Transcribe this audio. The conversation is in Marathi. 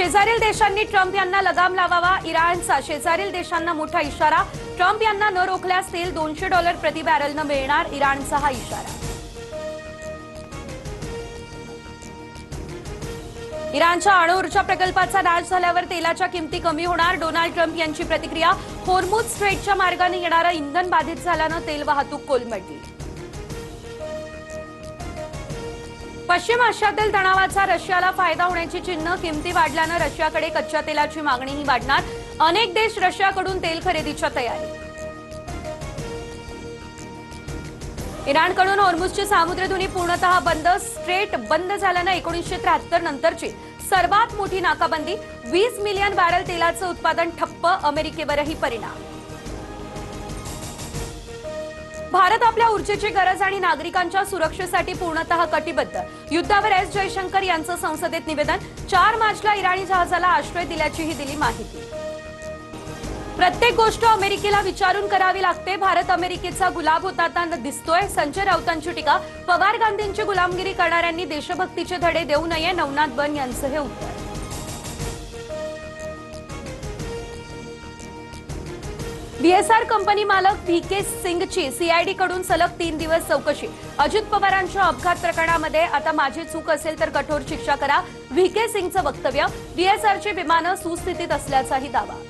शेजारील देशांनी ट्रम्प यांना लगाम लावावा, इराणचा शेजारील देशांना मोठा इशारा। ट्रम्प यांना न रोखल्यास तेल $200 प्रति बॅरलनं मिळणार, इराणचा हा इशारा। इराणच्या अणुऊर्जा प्रकल्पाचा नाश झाल्यावर तेलाच्या किमती कमी होणार, डोनाल्ड ट्रम्प यांची प्रतिक्रिया। होर्मुझ स्ट्रेटच्या मार्गाने येणारं इंधन बाधित झाल्यानं तेल वाहतूक कोलमडली। पश्चिम आशियातील तणावाचा रशियाला फायदा होण्याची चिन्ह, किमती वाढल्यानं रशियाकडे कच्च्या तेलाची मागणीही वाढणार, अनेक देश रशियाकडून तेल खरेदीच्या तयारी। इराणकडून होर्मुझची सामुद्रधुनी पूर्णतः बंद, स्ट्रेट बंद झाल्यानं 1973 नंतरची सर्वात मोठी नाकाबंदी, 20 मिलियन बॅरल तेलाचं उत्पादन ठप्प, अमेरिकेवरही परिणाम। भारत आपल्या ऊर्जेची गरज आणि नागरिकांच्या सुरक्षेसाठी पूर्णतः कटिबद्ध, युद्धावर एस जयशंकर यांचं संसदेत निवेदन। 4 मार्चला इराणी जहाजाला आश्रय दिल्याचीही दिली माहिती। प्रत्येक गोष्ट अमेरिकेला विचारून करावी लागते, भारत अमेरिकेचा गुलाम होताना दिसतोय, संजय राऊतांची टीका। पवार गांधींची गुलामगिरी करणाऱ्यांनी देशभक्तीचे धडे देऊ नये, नवनाथ बन यांचं हे उत्तर। बीएसआर कंपनी मालक व्हीके सिंगची सीआयडीकडून सलग 3 दिवस चौकशी। अजित पवारांच्या अपघात प्रकरणामध्ये आता माझी चूक असेल तर कठोर शिक्षा करा, व्हीके सिंगचं वक्तव्य। बीएसआरची विमानं सुस्थितीत असल्याचाही दावा।